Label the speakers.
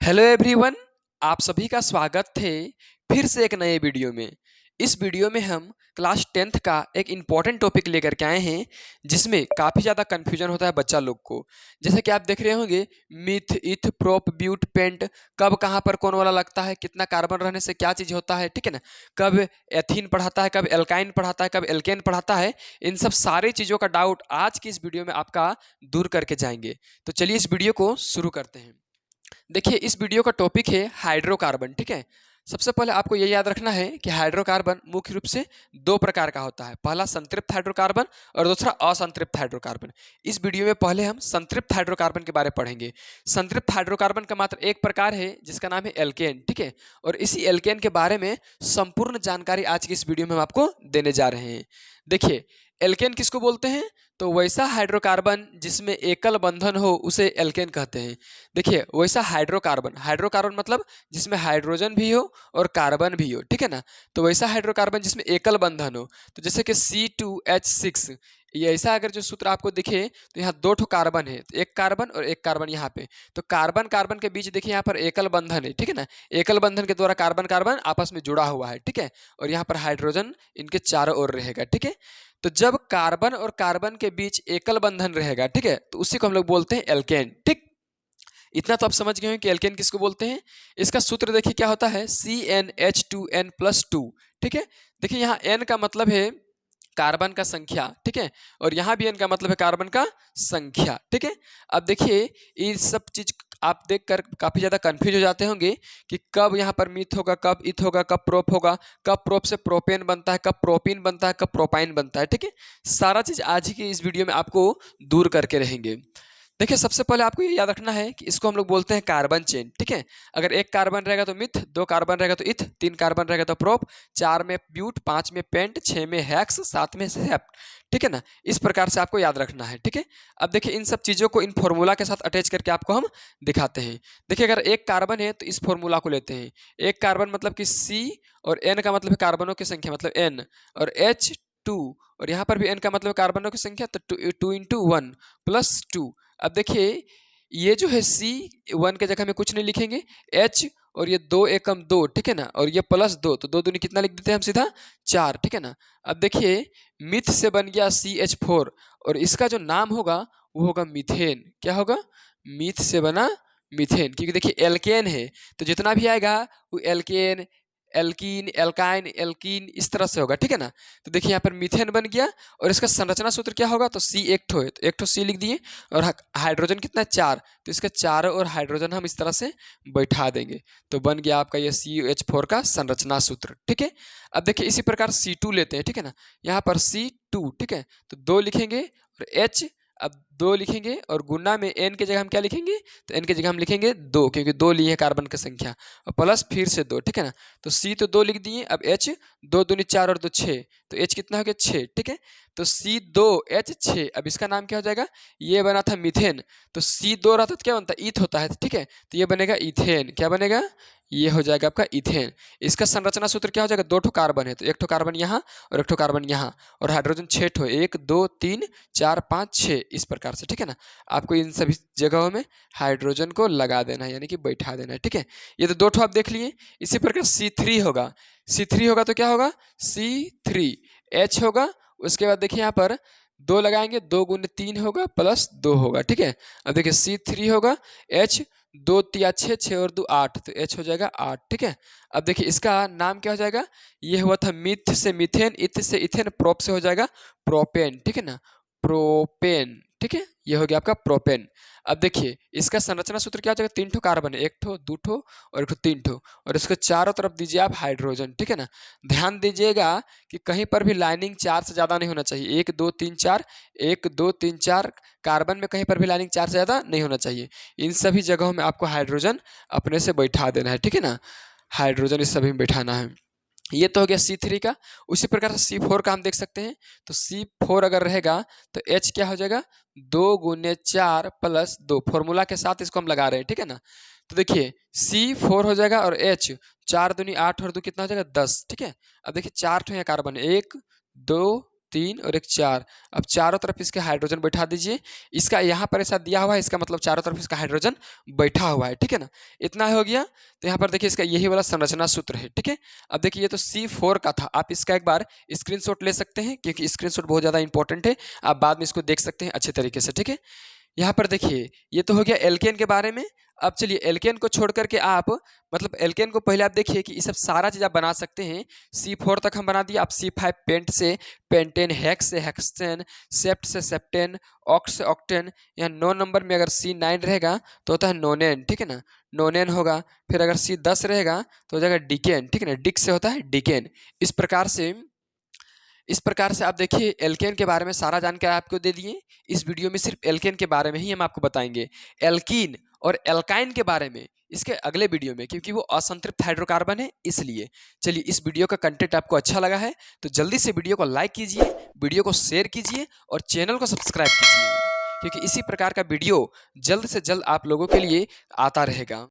Speaker 1: Hello everyone. आप सभी का स्वागत है फिर से एक नए वीडियो में। इस वीडियो में हम क्लास 10th का एक इम्पॉर्टेंट टॉपिक लेकर के आए हैं जिसमें काफ़ी ज़्यादा कन्फ्यूजन होता है बच्चा लोग को। जैसे कि आप देख रहे होंगे मिथ इथ प्रोप ब्यूट पेंट, कब कहाँ पर कौन वाला लगता है, कितना कार्बन रहने से क्या चीज़ होता है, ठीक है ना। कब एथीन पढ़ाता है, कब एल्काइन पढ़ाता है, कब एल्केन पढ़ाता है। इन सब सारी चीज़ों का डाउट आज की इस वीडियो में आपका दूर करके जाएंगे। तो चलिए इस वीडियो को शुरू करते हैं। देखिए इस वीडियो का टॉपिक है हाइड्रोकार्बन, ठीक है। सबसे पहले आपको ये याद रखना है कि हाइड्रोकार्बन मुख्य रूप से दो प्रकार का होता है। पहला संतृप्त हाइड्रोकार्बन और दूसरा असंतृप्त हाइड्रोकार्बन। इस वीडियो में पहले हम संतृप्त हाइड्रोकार्बन के बारे में पढ़ेंगे। संतृप्त हाइड्रोकार्बन का मात्र एक प्रकार है जिसका नाम है एल्केन, ठीक है। और इसी एल्केन के बारे में संपूर्ण जानकारी आज की इस वीडियो में हम आपको देने जा रहे हैं। देखिए एल्केन किसको बोलते हैं? तो वैसा हाइड्रोकार्बन जिसमें एकल बंधन हो उसे एल्केन कहते हैं। देखिए वैसा हाइड्रोकार्बन, हाइड्रोकार्बन मतलब जिसमें हाइड्रोजन भी हो और कार्बन भी हो, ठीक है ना। तो वैसा हाइड्रोकार्बन जिसमें एकल बंधन हो, तो जैसे कि C2H6, ये ऐसा अगर जो सूत्र आपको दिखे तो यहाँ दो ठो कार्बन है, तो एक कार्बन और एक कार्बन यहाँ पे। तो कार्बन कार्बन के बीच देखिए यहाँ पर एकल बंधन है, ठीक है ना। एकल बंधन के द्वारा कार्बन कार्बन आपस में जुड़ा हुआ है, ठीक है। और यहाँ पर हाइड्रोजन इनके चारों ओर रहेगा, ठीक है। तो जब कार्बन और कार्बन के बीच एकल बंधन रहेगा, ठीक है, तो उसी को हम लोग बोलते हैं एल्केन, ठीक। इतना तो आप समझ गए हैं कि एल्केन किसको बोलते हैं। इसका सूत्र देखिए क्या होता है, CnH2n+2, ठीक है। देखिए यहाँ n का मतलब है कार्बन का संख्या, ठीक है। और यहाँ भी n का मतलब है कार्बन का संख्या, ठीक है। अब देखिए ये सब चीज आप देखकर काफी ज्यादा कंफ्यूज हो जाते होंगे कि कब यहाँ पर मीथ होगा, कब इथ होगा, कब प्रोप होगा, कब प्रोप से प्रोपेन बनता है, कब प्रोपीन बनता है, कब प्रोपाइन बनता है, ठीक है। सारा चीज आज ही की इस वीडियो में आपको दूर करके रहेंगे। देखिए सबसे पहले आपको ये याद रखना है कि इसको हम लोग बोलते हैं कार्बन चेन, ठीक है। अगर एक कार्बन रहेगा तो मिथ, दो कार्बन रहेगा तो इथ, तीन कार्बन रहेगा तो प्रोप, चार में ब्यूट, पांच में पेंट, छह में हैक्स, सात में सेप्ट, ठीक है ना। इस प्रकार से आपको याद रखना है, ठीक है। अब देखिए इन सब चीजों को इन फॉर्मूला के साथ अटैच करके आपको हम दिखाते हैं। देखिए अगर एक कार्बन है तो इस फॉर्मूला को लेते हैं। एक कार्बन मतलब कि C, और N का मतलब है कार्बनों की संख्या मतलब N, और H2, और यहाँ पर भी N का मतलब है कार्बनों की संख्या, तो 2 × 1 + 2। अब देखिए ये जो है C1 के जगह में कुछ नहीं लिखेंगे, H, और ये 2 × 2, ठीक है ना, और ये +2, तो 2 दूनी कितना लिख देते हैं हम सीधा 4, ठीक है ना। अब देखिए मिथ से बन गया CH4, और इसका जो नाम होगा वो होगा मीथेन। क्या होगा? मिथ से बना मीथेन, क्योंकि देखिए एल्केन है तो जितना भी आएगा वो एल्केन, एल्कीन, एल्काइन, एल्कीन इस तरह से होगा, ठीक है ना। तो देखिए यहाँ पर मीथेन बन गया, और इसका संरचना सूत्र क्या होगा, तो C एक ठो है तो एक ठो C लिख दिए, और हाइड्रोजन कितना है 4, तो इसके चारों और हाइड्रोजन हम इस तरह से बैठा देंगे, तो बन गया आपका ये CH4 का संरचना सूत्र, ठीक है। अब देखिए इसी प्रकार C2 लेते हैं, ठीक है ना। यहाँ पर C2, ठीक है, तो 2 लिखेंगे और H, अब 2 लिखेंगे और गुना में N की जगह हम क्या लिखेंगे, तो N की जगह हम लिखेंगे 2, क्योंकि 2 लिए है कार्बन की संख्या, और प्लस फिर से 2, ठीक है ना। तो C तो 2 लिख दिए, अब H 2 दूनी 4 और 2 6, तो H कितना हो गया 6, ठीक है। तो C2H6, अब इसका नाम क्या हो जाएगा, ये बना था मीथेन, तो C2 रहता तो क्या बनता है, ईथ होता है, ठीक है। तो ये बनेगा इथेन, क्या बनेगा, ये हो जाएगा आपका इथेन। इसका संरचना सूत्र क्या हो जाएगा, 2 ठो कार्बन है तो एक ठो कार्बन यहाँ और एक ठो कार्बन यहाँ, और हाइड्रोजन 6 ठो, 1 2 3 4 5 6, इस प्रकार से, ठीक है ना। आपको इन सभी जगहों में हाइड्रोजन को लगा देना है, यानी कि बैठा देना है, ठीक है। ये तो 2 ठो आप देख लिए। इसी प्रकार C3 होगा, C3 होगा तो क्या होगा, C3H होगा। उसके बाद देखिए यहाँ पर 2 लगाएंगे, 2 × 3 होगा +2 होगा, ठीक है। अब देखिए C3 होगा, H 2 तिया 6, 6 और 2 8, तो H हो जाएगा 8, ठीक है। अब देखिए इसका नाम क्या हो जाएगा, ये हुआ था मिथ से मीथेन, इथ से इथेन, प्रोप से हो जाएगा प्रोपेन, ठीक है ना, प्रोपेन, ठीक है। ये हो गया आपका प्रोपेन। अब देखिए इसका संरचना सूत्र क्या हो जाएगा, 3 ठो कार्बन है, 1 ठो 2 ठो और 1 ठो 3 ठो, और इसके चारों तरफ दीजिए आप हाइड्रोजन, ठीक है ना। ध्यान दीजिएगा कि कहीं पर भी लाइनिंग 4 से ज़्यादा नहीं होना चाहिए, 1 2 3 4, 1 2 3 4, कार्बन में कहीं पर भी लाइनिंग 4 से ज़्यादा नहीं होना चाहिए। इन सभी जगहों में आपको हाइड्रोजन अपने से बैठा देना है, ठीक है ना। हाइड्रोजन इस सभी में बैठाना है। ये तो हो गया C3 का। उसी प्रकार से C4 का हम देख सकते हैं, तो C4 अगर रहेगा तो H क्या हो जाएगा, 2 × 4 + 2, फॉर्मूला के साथ इसको हम लगा रहे हैं, ठीक है ना। तो देखिए C4 हो जाएगा, और H 4 दूनी 8 और 2 कितना हो जाएगा 10, ठीक है। अब देखिए 4 ठो यहाँ कार्बन है, 1 2 3 और एक 4। अब चारों तरफ इसके हाइड्रोजन बैठा दीजिए। इसका यहाँ पर ऐसा दिया हुआ है, इसका मतलब चारों तरफ इसका हाइड्रोजन बैठा हुआ है, ठीक है ना। इतना हो गया। तो यहाँ पर देखिए इसका यही वाला संरचना सूत्र है, ठीक है। अब देखिए ये तो C4 का था, आप इसका एक बार स्क्रीनशॉट ले सकते हैं क्योंकि स्क्रीनशॉट बहुत ज़्यादा इंपॉर्टेंट है। आप बाद में इसको देख सकते हैं अच्छे तरीके से, ठीक है। यहाँ पर देखिए ये तो हो गया एल्केन के बारे में। अब चलिए एल्केन को छोड़ करके आप मतलब एल्केन को पहले आप देखिए कि ये सब सारा चीज़ आप बना सकते हैं। C4 तक हम बना दिए। आप C5 पेंट से पेंटेन, हेक्स से हेक्सेन, सेप्ट से सेप्टेन, ऑक्ट से ऑक्टेन। यहाँ 9 नंबर में अगर C9 रहेगा तो होता है नोनेन, ठीक है ना, नोनेन होगा। फिर अगर C10 रहेगा तो हो जाएगा डिकेन, ठीक है ना, डिक से होता है डिकेन। इस प्रकार से आप देखिए एल्केन के बारे में सारा जानकारी आपको दे दिए। इस वीडियो में सिर्फ एल्केन के बारे में ही हम आपको बताएंगे। एल्कीन और एल्काइन के बारे में इसके अगले वीडियो में, क्योंकि वो असंतृप्त हाइड्रोकार्बन है इसलिए। चलिए इस वीडियो का कंटेंट आपको अच्छा लगा है तो जल्दी से वीडियो को लाइक कीजिए, वीडियो को शेयर कीजिए और चैनल को सब्सक्राइब कीजिए, क्योंकि इसी प्रकार का वीडियो जल्द से जल्द आप लोगों के लिए आता रहेगा।